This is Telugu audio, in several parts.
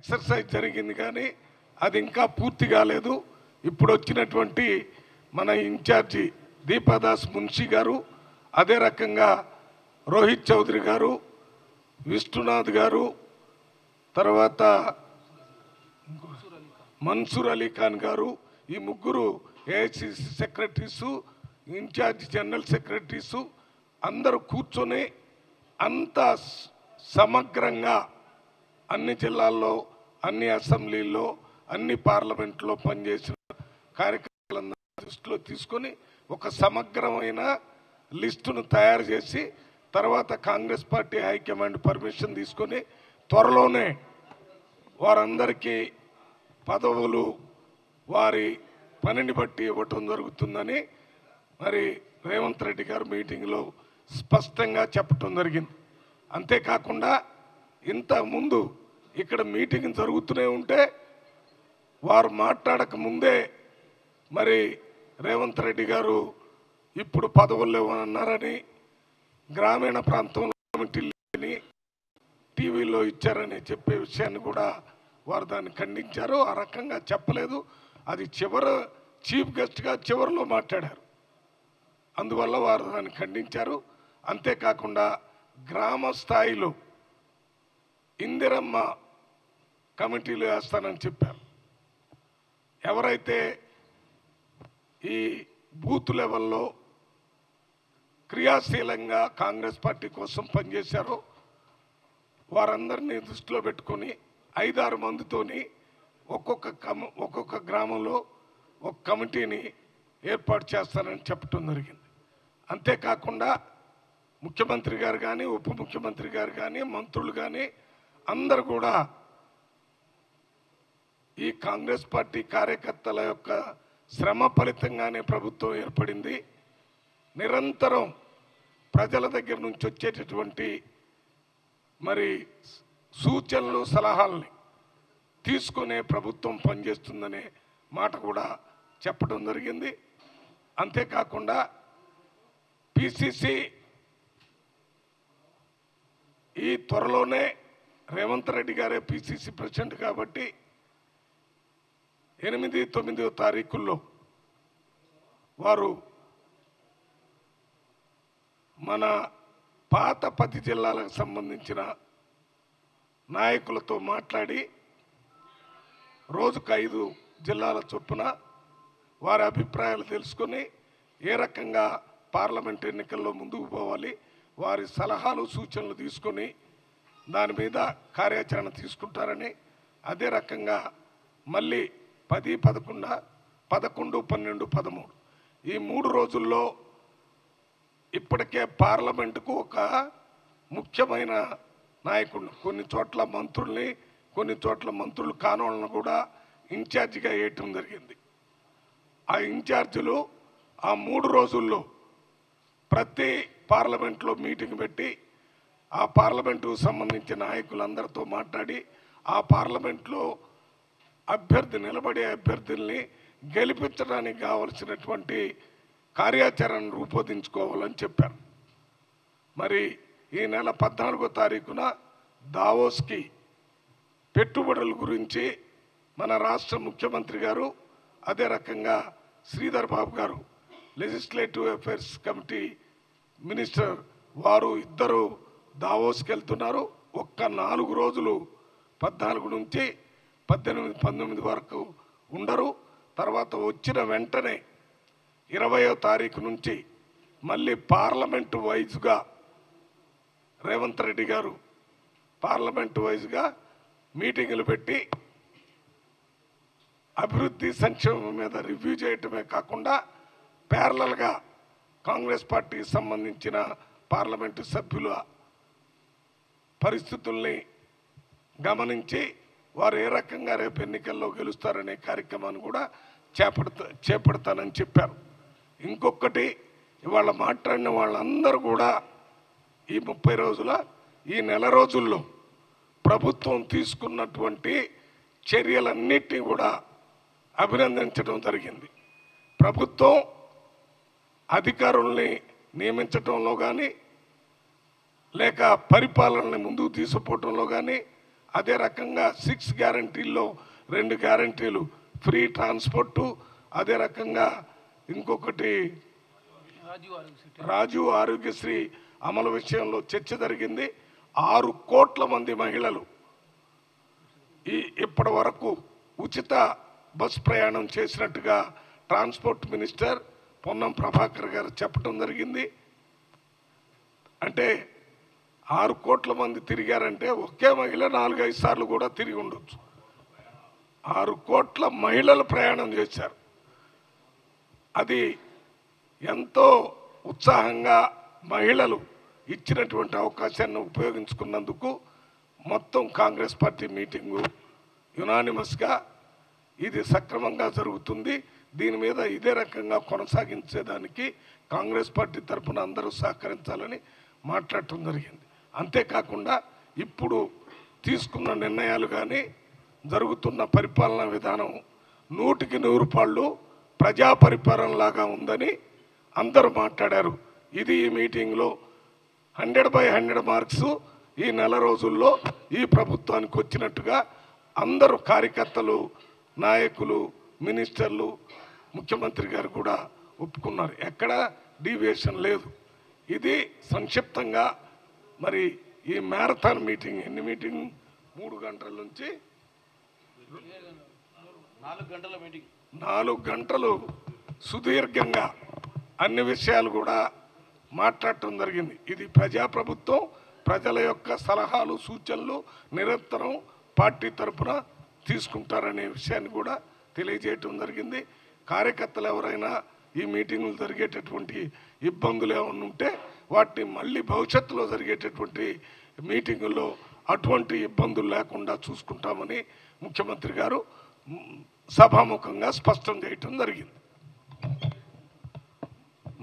ఎక్సర్సైజ్ జరిగింది, కానీ అది ఇంకా పూర్తి కాలేదు. ఇప్పుడు వచ్చినటువంటి మన ఇన్ఛార్జి దీపాదాస్ మున్షి గారు, అదే రకంగా రోహిత్ చౌదరి గారు, విష్ణునాథ్ గారు, తర్వాత మన్సూర్ అలీ ఖాన్ గారు, ఈ ముగ్గురు AICC secretaries, incharge general secretaries అందరూ కూర్చొని అంత సమగ్రంగా అన్ని జిల్లాల్లో, అన్ని అసెంబ్లీల్లో, అన్ని పార్లమెంట్లో పనిచేసిన కార్యక్రమాలందరూ దృష్టిలో తీసుకొని ఒక సమగ్రమైన లిస్టును తయారు చేసి తర్వాత కాంగ్రెస్ పార్టీ హైకమాండ్ పర్మిషన్ తీసుకొని త్వరలోనే వారందరికీ పదవులు వారి పనిని బట్టి ఇవ్వటం జరుగుతుందని మరి రేవంత్ రెడ్డి గారు మీటింగ్లో స్పష్టంగా చెప్పటం జరిగింది. అంతేకాకుండా ఇంతకుముందు ఇక్కడ మీటింగ్ జరుగుతూనే ఉంటే వారు మాట్లాడక ముందే మరి రేవంత్ రెడ్డి గారు ఇప్పుడు పదవులు లేవన్నారని, గ్రామీణ ప్రాంతంలో కమిటీలని టీవీలో ఇచ్చారని చెప్పే విషయాన్ని కూడా వారు దాన్ని ఖండించారు. ఆ రకంగా చెప్పలేదు, అది చీఫ్ గెస్ట్గా చివరిలో మాట్లాడారు, అందువల్ల వారు దాన్ని ఖండించారు. అంతేకాకుండా గ్రామ స్థాయిలో ఇందిరమ్మ కమిటీలు వేస్తానని చెప్పారు. ఎవరైతే ఈ బూత్ లెవెల్లో క్రియాశీలంగా కాంగ్రెస్ పార్టీ కోసం పనిచేశారో వారందరినీ దృష్టిలో పెట్టుకొని 5-6 మందితోని ఒక్కొక్క గ్రామంలో ఒక కమిటీని ఏర్పాటు చేస్తానని చెప్పడం జరిగింది. అంతేకాకుండా ముఖ్యమంత్రి గారు కానీ, ఉప ముఖ్యమంత్రి గారు కానీ, మంత్రులు కానీ అందరూ కూడా ఈ కాంగ్రెస్ పార్టీ కార్యకర్తల యొక్క శ్రమ ఫలితంగానే ప్రభుత్వం ఏర్పడింది. నిరంతరం ప్రజల దగ్గర నుంచి వచ్చేటటువంటి మరి సూచనలు, సలహాలని తీసుకునే ప్రభుత్వం పనిచేస్తుందనే మాట కూడా చెప్పడం జరిగింది. అంతేకాకుండా పిసిసి ఈ త్వరలోనే రేవంత్ రెడ్డి గారే పిసిసి ప్రెసిడెంట్ కాబట్టి 8-9 తారీఖుల్లో వారు మన పాత 10 జిల్లాలకు సంబంధించిన నాయకులతో మాట్లాడి రోజుకు 5 జిల్లాల చొప్పున వారి అభిప్రాయాలు తెలుసుకొని ఏ రకంగా పార్లమెంట్ ఎన్నికల్లో ముందుకు పోవాలి, వారి సలహాలు, సూచనలు తీసుకొని దాని మీద కార్యాచరణ తీసుకుంటారని, అదే రకంగా మళ్ళీ 10, 11, 11, 12, 13 ఈ 3 రోజుల్లో ఇప్పటికే పార్లమెంటుకు ఒక ముఖ్యమైన నాయకుడు, కొన్ని చోట్ల మంత్రుల్ని, కొన్ని చోట్ల మంత్రులు కానోళ్ళను కూడా ఇన్ఛార్జిగా వేయటం జరిగింది. ఆ ఇన్ఛార్జీలు ఆ 3 రోజుల్లో ప్రతి పార్లమెంట్లో మీటింగ్ పెట్టి ఆ పార్లమెంటుకు సంబంధించిన నాయకులందరితో మాట్లాడి ఆ పార్లమెంట్లో నిలబడే అభ్యర్థుల్ని గెలిపించడానికి కావలసినటువంటి కార్యాచరణ రూపొందించుకోవాలని చెప్పారు. మరి ఈ నెల 14వ తారీఖున దావోస్కి పెట్టుబడుల గురించి మన రాష్ట్ర ముఖ్యమంత్రి గారు, అదే రకంగా శ్రీధర్ బాబు గారు లెజిస్లేటివ్ అఫైర్స్ కమిటీ మినిస్టర్ వారు ఇద్దరు దావోస్కి వెళ్తున్నారు. ఒక్క 4 రోజులు 14 నుంచి 18, 19 వరకు ఉండరు. తర్వాత వచ్చిన వెంటనే 20వ తారీఖు నుంచి మళ్ళీ పార్లమెంటు వైజ్గా రేవంత్ రెడ్డి గారు పార్లమెంటు వైజ్గా మీటింగులు పెట్టి అభివృద్ధి, సంక్షేమం మీద రివ్యూ చేయటమే కాకుండా ప్యారలల్గా కాంగ్రెస్ పార్టీకి సంబంధించిన పార్లమెంటు సభ్యుల పరిస్థితుల్ని గమనించి వారు ఏ రకంగా రేపు ఎన్నికల్లో గెలుస్తారనే కార్యక్రమాన్ని కూడా చేపడతానని చెప్పారు. ఇంకొకటి, ఇవాళ మాట్లాడిన వాళ్ళందరూ కూడా ఈ 30 రోజుల, ఈ నెల రోజుల్లో ప్రభుత్వం తీసుకున్నటువంటి చర్యలన్నిటినీ కూడా అభినందించడం జరిగింది. ప్రభుత్వం అధికారుల్ని నియమించడంలో కానీ, లేక పరిపాలనని ముందుకు తీసుకుపోవటంలో కానీ, అదే రకంగా 6 గ్యారంటీల్లో 2 గ్యారంటీలు ఫ్రీ ట్రాన్స్పోర్టు, అదే రకంగా ఇంకొకటి రాజీవ్ ఆరోగ్యశ్రీ అమలు విషయంలో చర్చ జరిగింది. 6 కోట్ల మంది మహిళలు ఇప్పటి వరకు ఉచిత బస్ ప్రయాణం చేసినట్టుగా ట్రాన్స్పోర్ట్ మినిస్టర్ పొన్నం ప్రభాకర్ గారు చెప్పడం జరిగింది. అంటే 6 కోట్ల మంది తిరిగారంటే ఒకే మహిళ 4-5 సార్లు కూడా తిరిగి ఉండొచ్చు. 6 కోట్ల మహిళలు ప్రయాణం చేశారు. అది ఎంతో ఉత్సాహంగా మహిళలు ఇచ్చినటువంటి అవకాశాన్ని ఉపయోగించుకున్నందుకు మొత్తం కాంగ్రెస్ పార్టీ మీటింగు యునానిమస్గా ఇది సక్రమంగా జరుగుతుంది. దీని మీద ఇదే రకంగా కొనసాగించేదానికి కాంగ్రెస్ పార్టీ తరఫున అందరూ సహకరించాలని మాట్లాడటం జరిగింది. అంతేకాకుండా ఇప్పుడు తీసుకున్న నిర్ణయాలు కానీ జరుగుతున్న పరిపాలనా విధానం 100కి 100 పాళ్ళు ప్రజా పరిపాలనలాగా ఉందని అందరూ మాట్లాడారు. ఇది ఈ మీటింగ్లో 100/100 మార్క్స్ ఈ నెల రోజుల్లో ఈ ప్రభుత్వానికి వచ్చినట్టుగా అందరూ కార్యకర్తలు, నాయకులు, మినిస్టర్లు, ముఖ్యమంత్రి గారు కూడా ఒప్పుకున్నారు. ఎక్కడ డీవియేషన్ లేదు. ఇది సంక్షిప్తంగా మరి ఈ మ్యారథాన్ మీటింగ్ ఎన్ని మీటింగ్ 3 గంటల నుంచి 4 గంటల మీటింగ్, 4 గంటలు సుదీర్ఘంగా అన్ని విషయాలు కూడా మాట్లాడటం జరిగింది. ఇది ప్రజాప్రభుత్వం, ప్రజల యొక్క సలహాలు సూచనలు నిరంతరం పార్టీ తరఫున తీసుకుంటారనే విషయాన్ని కూడా తెలియజేయటం జరిగింది. కార్యకర్తలు ఎవరైనా ఈ మీటింగులు జరిగేటటువంటి ఇబ్బందులు ఏమైనా ఉంటే వాటిని మళ్ళీ భవిష్యత్తులో జరిగేటటువంటి మీటింగుల్లో అటువంటి ఇబ్బందులు లేకుండా చూసుకుంటామని ముఖ్యమంత్రి గారు సభాముఖంగా స్పష్టం చేయటం జరిగింది.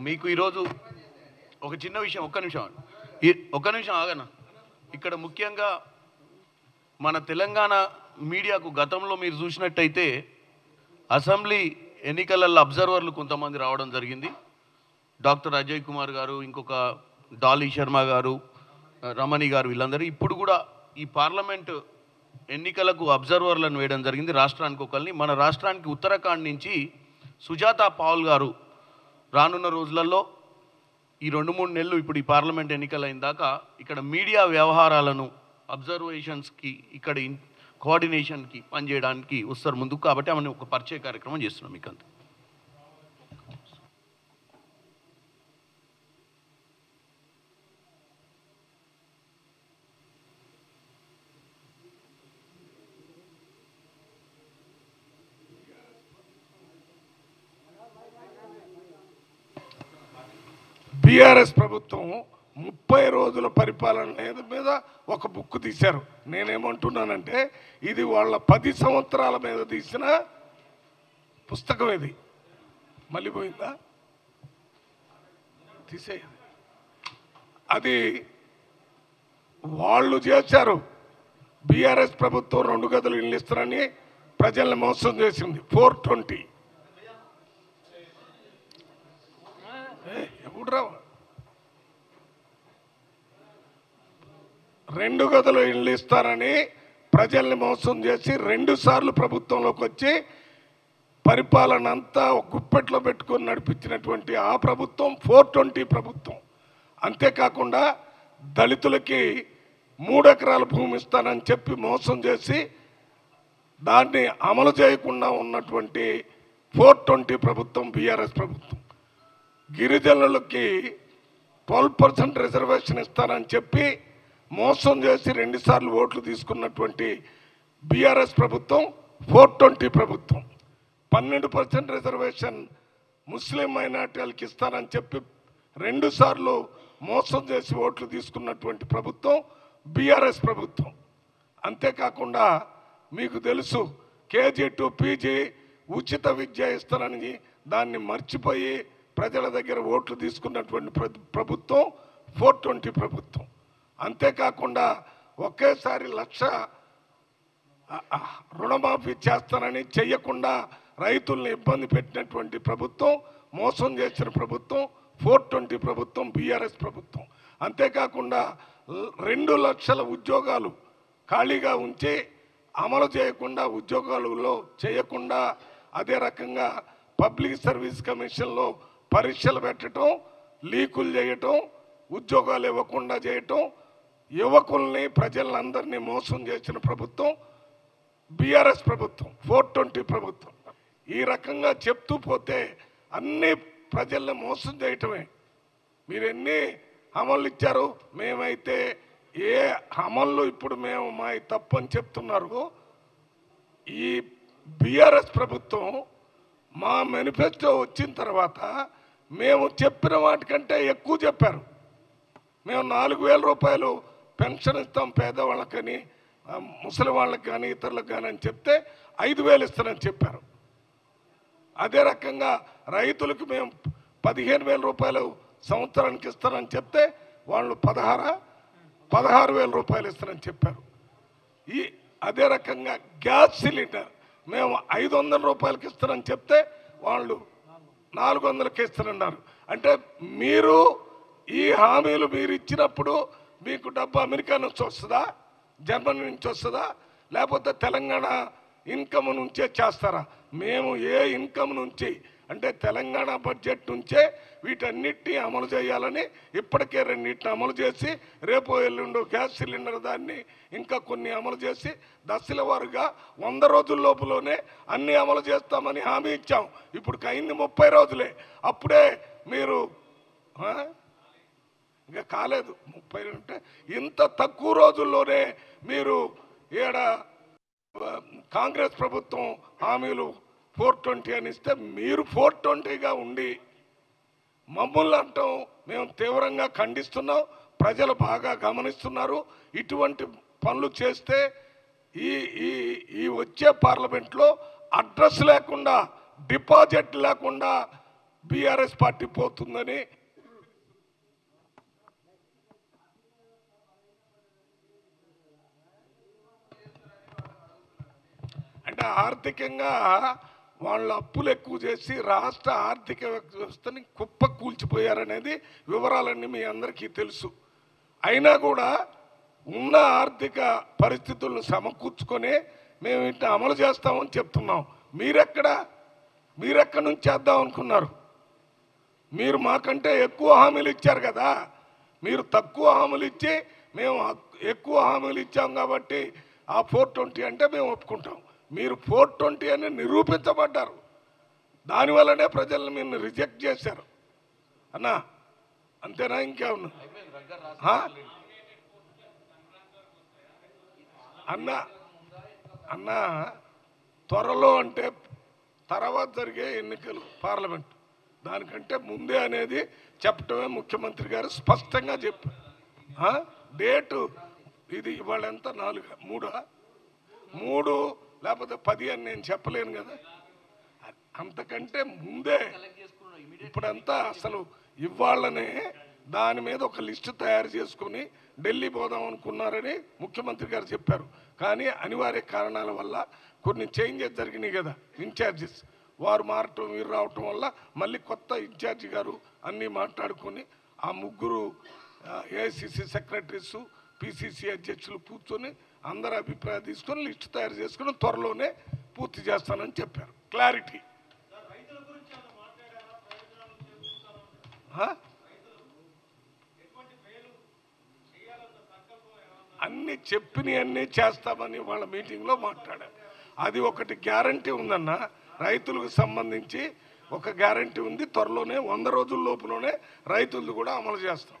మీకు ఈరోజు ఒక చిన్న విషయం, ఒక్క నిమిషం ఆగనా. ఇక్కడ ముఖ్యంగా మన తెలంగాణ మీడియాకు గతంలో మీరు చూసినట్టయితే అసెంబ్లీ ఎన్నికలలో అబ్జర్వర్లు కొంతమంది రావడం జరిగింది. డాక్టర్ అజయ్ కుమార్ గారు, ఇంకొక డాలీ శర్మ గారు, రమణి గారు, వీళ్ళందరూ ఇప్పుడు కూడా ఈ పార్లమెంటు ఎన్నికలకు అబ్జర్వర్లను వేయడం జరిగింది. రాష్ట్రానికి ఒకరిని, మన రాష్ట్రానికి ఉత్తరాఖండ్ నుంచి సుజాత పాల్ గారు రానున్న రోజులలో ఈ 2-3 నెలలు ఇప్పుడు ఈ పార్లమెంట్ ఎన్నికలైన దాకా ఇక్కడ మీడియా వ్యవహారాలను అబ్జర్వేషన్స్కి, ఇక్కడ కోఆర్డినేషన్కి పనిచేయడానికి వస్తారు ముందుకు. కాబట్టి ఆమెను ఒక పరిచయ కార్యక్రమం చేస్తున్నాం మీకు అంతా. బీఆర్ఎస్ ప్రభుత్వం 30 రోజుల పరిపాలన మీద ఒక బుక్ తీశారు. నేనేమంటున్నానంటే ఇది వాళ్ళ 10 సంవత్సరాల మీద తీసిన పుస్తకం. ఇది మళ్ళీ పోయిందా, తీసేది. అది వాళ్ళు చేశారు. బీఆర్ఎస్ ప్రభుత్వం 2 గదులు ఇల్లు ఇస్తారని ప్రజల్ని మోసం చేసింది. 420 ఎప్పుడురా 2 గదులు ఇల్లు ఇస్తారని ప్రజల్ని మోసం చేసి 2 సార్లు ప్రభుత్వంలోకి వచ్చి పరిపాలన అంతా గుప్పెట్లో పెట్టుకొని నడిపించినటువంటి ఆ ప్రభుత్వం 420 ప్రభుత్వం. అంతేకాకుండా దళితులకి 3 ఎకరాల భూమి ఇస్తానని చెప్పి మోసం చేసి దాన్ని అమలు చేయకుండా ఉన్నటువంటి 420 ప్రభుత్వం బీఆర్ఎస్ ప్రభుత్వం. గిరిజనులకి 12% రిజర్వేషన్ ఇస్తానని చెప్పి మోసం చేసి 2 సార్లు ఓట్లు తీసుకున్నటువంటి బీఆర్ఎస్ ప్రభుత్వం 420 ప్రభుత్వం. 12% రిజర్వేషన్ ముస్లిం మైనార్టీలకు ఇస్తానని చెప్పి 2 సార్లు మోసం చేసి ఓట్లు తీసుకున్నటువంటి ప్రభుత్వం బీఆర్ఎస్ ప్రభుత్వం. అంతేకాకుండా మీకు తెలుసు కేజీ టు పీజీ ఉచిత విద్య ఇస్తానని దాన్ని మర్చిపోయి ప్రజల దగ్గర ఓట్లు తీసుకున్నటువంటి ప్రభుత్వం 420 ప్రభుత్వం. అంతేకాకుండా ఒకేసారి 1,00,000 రుణమాఫీ చేస్తానని చెయ్యకుండా రైతుల్ని ఇబ్బంది పెట్టినటువంటి ప్రభుత్వం, మోసం చేసిన ప్రభుత్వం 420 ప్రభుత్వం బీఆర్ఎస్ ప్రభుత్వం. అంతేకాకుండా 2 లక్షల ఉద్యోగాలు ఖాళీగా ఉంచి అమలు చేయకుండా ఉద్యోగాలలో చేయకుండా అదే రకంగా పబ్లిక్ సర్వీస్ కమిషన్లో పరీక్షలు పెట్టడం, లీకులు చేయటం, ఉద్యోగాలు ఇవ్వకుండా చేయటం, యువకుల్ని ప్రజలందరినీ మోసం చేసిన ప్రభుత్వం బీఆర్ఎస్ ప్రభుత్వం, 420 ప్రభుత్వం. ఈ రకంగా చెప్తూ పోతే అన్ని ప్రజల్ని మోసం చేయటమే. మీరు ఎన్ని అమలు ఇచ్చారు? మేమైతే ఏ అమలు ఇప్పుడు మేము మా తప్పు అని చెప్తున్నారు. ఈ బీఆర్ఎస్ ప్రభుత్వం మా మేనిఫెస్టో వచ్చిన తర్వాత మేము చెప్పిన వాటికంటే ఎక్కువ చెప్పారు. మేము 4,000 రూపాయలు పెన్షన్ ఇస్తాం పేదవాళ్ళకని, ముసలి వాళ్ళకి కానీ ఇతరులకు కానీ అని చెప్తే 5,000 ఇస్తానని చెప్పారు. అదే రకంగా రైతులకు మేము 15,000 రూపాయలు సంవత్సరానికి ఇస్తానని చెప్తే వాళ్ళు 16,000 రూపాయలు ఇస్తానని చెప్పారు. అదే రకంగా గ్యాస్ సిలిండర్ మేము 500 రూపాయలకి ఇస్తానని చెప్తే వాళ్ళు 400కి ఇస్తానన్నారు. అంటే మీరు ఈ హామీలు మీరు ఇచ్చినప్పుడు మీకు డబ్బు అమెరికా నుంచి వస్తుందా, జర్మనీ నుంచి వస్తుందా, లేకపోతే తెలంగాణ ఇన్కమ్ నుంచే చేస్తారా? మేము ఏ ఇన్కమ్ నుంచి అంటే తెలంగాణ బడ్జెట్ నుంచే వీటన్నిటిని అమలు చేయాలని ఇప్పటికే 2 అమలు చేసి రేపు ఎల్లుండు గ్యాస్ సిలిండర్ దాన్ని ఇంకా కొన్ని అమలు చేసి దశల వారుగా 100 రోజుల లోపులోనే అన్ని అమలు చేస్తామని హామీ ఇచ్చాం. ఇప్పుడు అయింది 30 రోజులే. అప్పుడే మీరు ఇంకా కాలేదు 30 అంటే ఇంత తక్కువ రోజుల్లోనే మీరు కాంగ్రెస్ ప్రభుత్వం హామీలు 420 అని ఇస్తే మీరు 420గా ఉండి మమ్మల్ని అంటాం. మేము తీవ్రంగా ఖండిస్తున్నాం. ప్రజలు బాగా గమనిస్తున్నారు. ఇటువంటి పనులు చేస్తే ఈ వచ్చే పార్లమెంట్లో అడ్రస్ లేకుండా, డిపాజిట్ లేకుండా బీఆర్ఎస్ పార్టీ పోతుందని అంటే ఆర్థికంగా వాళ్ళు అప్పులు ఎక్కువ చేసి రాష్ట్ర ఆర్థిక వ్యవస్థని కుప్ప కూల్చిపోయారనేది వివరాలన్నీ మీ అందరికీ తెలుసు. అయినా కూడా ఉన్న ఆర్థిక పరిస్థితులను సమకూర్చుకొని మేము ఇంత అమలు చేస్తామని చెప్తున్నాం. మీరెక్కడి నుంచి చేద్దాం అనుకున్నారు? మీరు మాకంటే ఎక్కువ హామీలు ఇచ్చారు కదా. మీరు తక్కువ హామీలు ఇచ్చి మేము ఎక్కువ హామీలు ఇచ్చాం కాబట్టి ఆ 420 అంటే మేము ఒప్పుకుంటాం. మీరు 420 అని నిరూపించబడ్డారు. దానివల్లనే ప్రజలను మీరు రిజెక్ట్ చేశారు అన్నా. అంతేనా? ఇంకేమన్నా అన్నా త్వరలో అంటే తర్వాత జరిగే ఎన్నికలు పార్లమెంట్, దానికంటే ముందే అనేది చెప్పటమే ముఖ్యమంత్రి గారు స్పష్టంగా చెప్పారు. డేటు ఇది ఇవాళ ఎంత 3 లేకపోతే 10 అని నేను చెప్పలేను కదా. అంతకంటే ముందే ఇప్పుడంతా అసలు ఇవాళనే దాని మీద ఒక లిస్టు తయారు చేసుకుని ఢిల్లీ పోదాం అనుకున్నారని ముఖ్యమంత్రి గారు చెప్పారు. కానీ అనివార్య కారణాల వల్ల కొన్ని చేంజెస్ జరిగినాయి కదా. ఇన్ఛార్జెస్ వారు మారటం, వీరు రావటం వల్ల మళ్ళీ కొత్త ఇన్ఛార్జి గారు అన్నీ మాట్లాడుకొని ఆ 3 ఏఐసిసి సెక్రటరీస్, పిసిసి అధ్యక్షులు కూర్చొని అందరి అభిప్రాయం తీసుకొని లిస్టు తయారు చేసుకుని త్వరలోనే పూర్తి చేస్తానని చెప్పారు. క్లారిటీ అన్ని చెప్పినవన్నీ చేస్తామని వాళ్ళ మీటింగ్లో మాట్లాడారు. అది ఒకటి గ్యారంటీ ఉందన్న. రైతులకు సంబంధించి ఒక గ్యారంటీ ఉంది. త్వరలోనే 100 రోజుల లోపులోనే రైతులది కూడా అమలు చేస్తాం.